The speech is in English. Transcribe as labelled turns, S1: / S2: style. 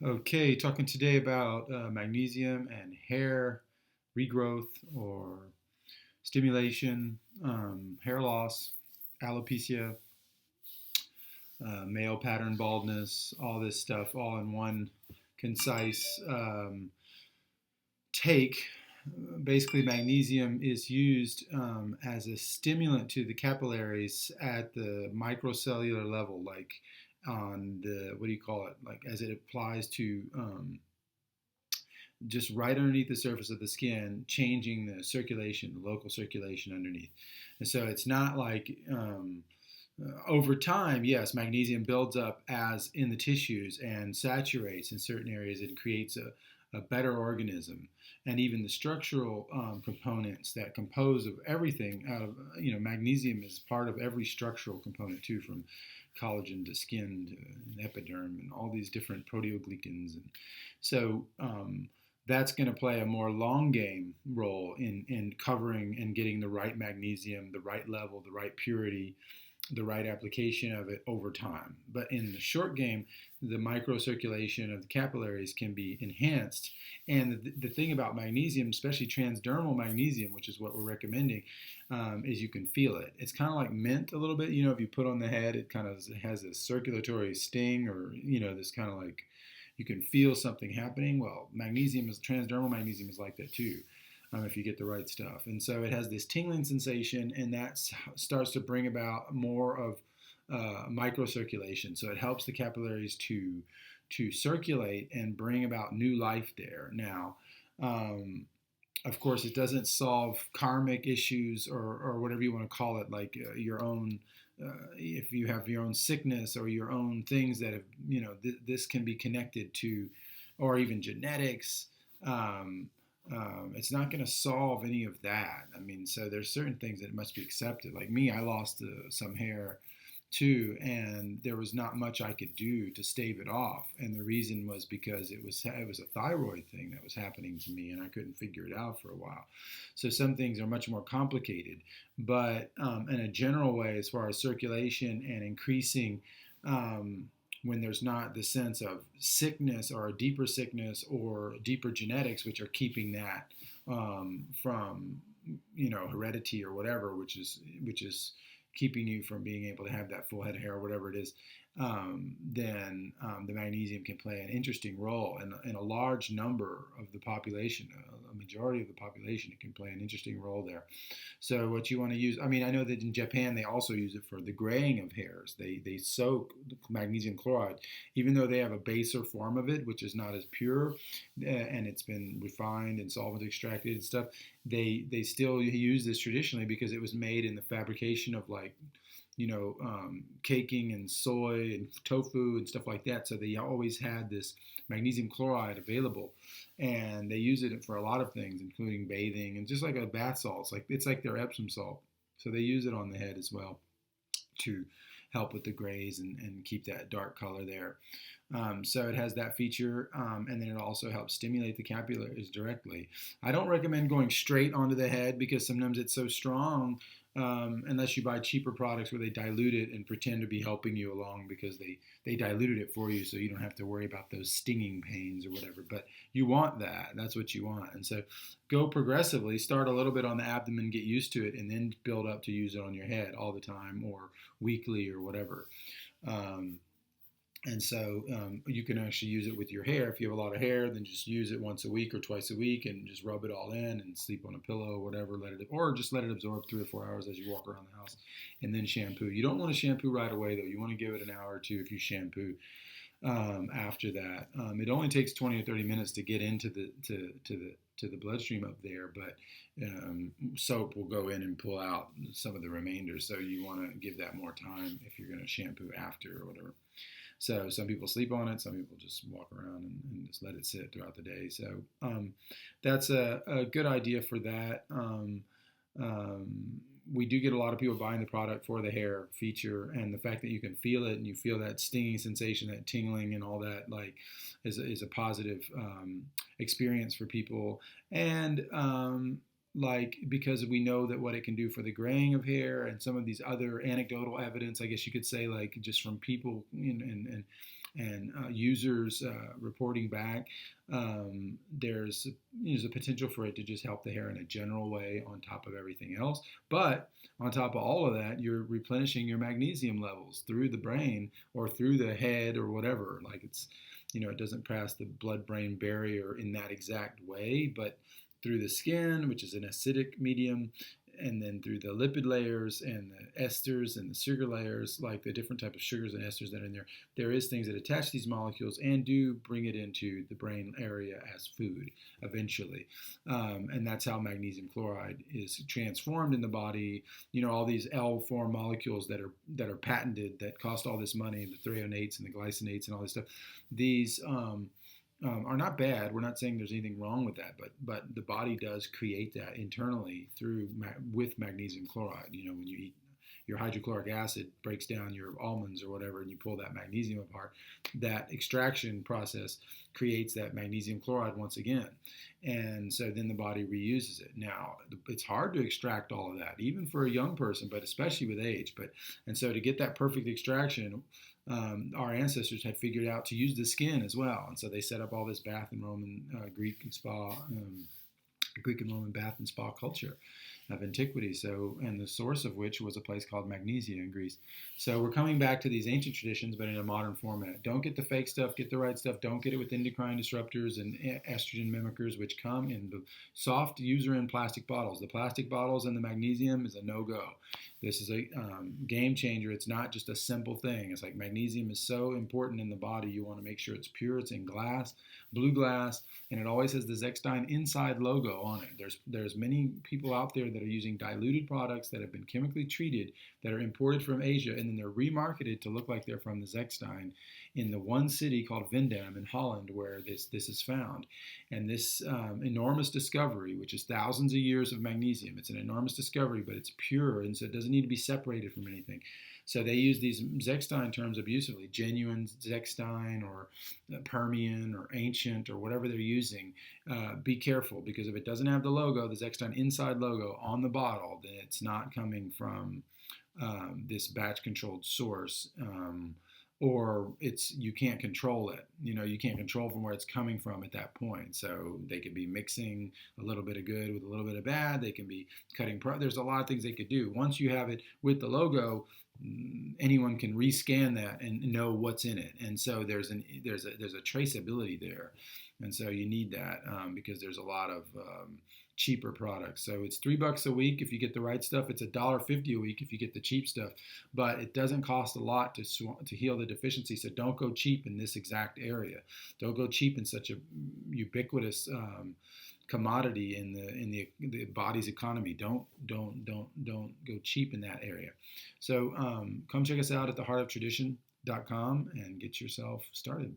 S1: Okay, talking today about magnesium and hair regrowth or stimulation, hair loss, alopecia, male pattern baldness, all this stuff, all in one concise take. Basically, magnesium is used as a stimulant to the capillaries at the microcellular level, like on the, what do you call it, like as it applies to just right underneath the surface of the skin, changing the circulation, the local circulation underneath. And so it's not like over time, yes, magnesium builds up as in the tissues and saturates in certain areas and creates a better organism. And even the structural components that compose of everything out of, magnesium is part of every structural component too, from collagen to skin to epiderm and all these different proteoglycans. And so that's going to play a more long game role in covering and getting the right magnesium, the right level, the right purity, the right application of it over time. But in the short game, the microcirculation of the capillaries can be enhanced. And the thing about magnesium, especially transdermal magnesium, which is what we're recommending, is you can feel it. It's kind of like mint a little bit. You know, if you put on the head, it kind of has a circulatory sting, or, this kind of like you can feel something happening. Well, transdermal magnesium is like that too. If you get the right stuff. And so it has this tingling sensation, and that starts to bring about more of microcirculation. So it helps the capillaries to circulate and bring about new life there. Now, of course, it doesn't solve karmic issues or whatever you want to call it, like your own. If you have your own sickness or your own things that have, this can be connected to, or even genetics. It's not going to solve any of that. I mean, so there's certain things that must be accepted. Like me, I lost some hair too, and there was not much I could do to stave it off. And the reason was because it was a thyroid thing that was happening to me, and I couldn't figure it out for a while. So some things are much more complicated. But in a general way, as far as circulation and increasing. When there's not the sense of sickness or a deeper sickness or deeper genetics, which are keeping that from heredity or whatever, which is keeping you from being able to have that full head of hair or whatever it is, then the magnesium can play an interesting role in a large number of the population, a majority of the population. It can play an interesting role there. So what you want to use, I mean, I know that in Japan they also use it for the graying of hairs. They soak magnesium chloride, even though they have a baser form of it, which is not as pure, and it's been refined and solvent extracted and stuff. They still use this traditionally because it was made in the fabrication of like caking and soy and tofu and stuff like that. So they always had this magnesium chloride available, and they use it for a lot of things, including bathing and just like a bath salt. It's like their Epsom salt. So they use it on the head as well to help with the grays and keep that dark color there. So it has that feature, and then it also helps stimulate the capillaries directly. I don't recommend going straight onto the head because sometimes it's so strong, unless you buy cheaper products where they dilute it and pretend to be helping you along because they diluted it for you so you don't have to worry about those stinging pains or whatever. But you want that. That's what you want. And so go progressively. Start a little bit on the abdomen, get used to it, and then build up to use it on your head all the time or weekly or whatever. And so you can actually use it with your hair. If you have a lot of hair, then just use it once a week or twice a week and just rub it all in and sleep on a pillow or whatever. Or just let it absorb 3 or 4 hours as you walk around the house, and then shampoo. You don't want to shampoo right away though. You want to give it an hour or two if you shampoo after that. It only takes 20 or 30 minutes to get into the bloodstream up there, but soap will go in and pull out some of the remainder. So you want to give that more time if you're going to shampoo after or whatever. So some people sleep on it. Some people just walk around and just let it sit throughout the day. So that's a good idea for that. We do get a lot of people buying the product for the hair feature, and the fact that you can feel it and you feel that stinging sensation, that tingling and all that, like is a positive experience for people. And like, because we know that what it can do for the graying of hair and some of these other anecdotal evidence, I guess you could say, like just from people and users reporting back, there's a potential for it to just help the hair in a general way on top of everything else. But on top of all of that, you're replenishing your magnesium levels through the brain or through the head or whatever. Like it doesn't pass the blood-brain barrier in that exact way, but through the skin, which is an acidic medium, and then through the lipid layers and the esters and the sugar layers, like the different type of sugars and esters that are in there, there is things that attach these molecules and do bring it into the brain area as food eventually. And that's how magnesium chloride is transformed in the body. All these L-form molecules that are patented that cost all this money, the threonates and the glycinates and all this stuff. These are not bad. We're not saying there's anything wrong with that, but the body does create that internally with magnesium chloride. When you eat your hydrochloric acid, breaks down your almonds or whatever, and you pull that magnesium apart, that extraction process creates that magnesium chloride once again. And so then the body reuses it. Now, it's hard to extract all of that, even for a young person, but especially with age. And so to get that perfect extraction, our ancestors had figured out to use the skin as well. And so they set up all this bath and Roman, Greek and Roman bath and spa culture of antiquity. So, and the source of which was a place called Magnesia in Greece. So we're coming back to these ancient traditions, but in a modern format. Don't get the fake stuff, get the right stuff. Don't get it with endocrine disruptors and estrogen mimickers, which come in the soft user in plastic bottles. The plastic bottles and the magnesium is a no-go. This is a game changer. It's not just a simple thing. It's like magnesium is so important in the body. You want to make sure it's pure. It's in glass, blue glass, and it always has the Zechstein Inside logo on it. There's many people out there that are using diluted products that have been chemically treated, that are imported from Asia, and then they're remarketed to look like they're from the Zechstein in the one city called Vindam in Holland where this is found. And this enormous discovery, which is thousands of years of magnesium, it's an enormous discovery, but it's pure, and so it doesn't need to be separated from anything. So they use these Zechstein terms abusively, genuine Zechstein or Permian or ancient or whatever they're using. Be careful, because if it doesn't have the logo, the Zechstein Inside logo on the bottle, then it's not coming from this batch-controlled source. Or you can't control it. You can't control from where it's coming from at that point. So they could be mixing a little bit of good with a little bit of bad. They can be cutting. There's a lot of things they could do. Once you have it with the logo, anyone can rescan that and know what's in it. And so there's a traceability there. And so you need that because there's a lot of cheaper products. So it's $3 a week if you get the right stuff. It's $1.50 a week if you get the cheap stuff. But it doesn't cost a lot to heal the deficiency. So don't go cheap in this exact area. Don't go cheap in such a ubiquitous commodity in the body's economy. Don't go cheap in that area. So come check us out at theheartoftradition.com and get yourself started.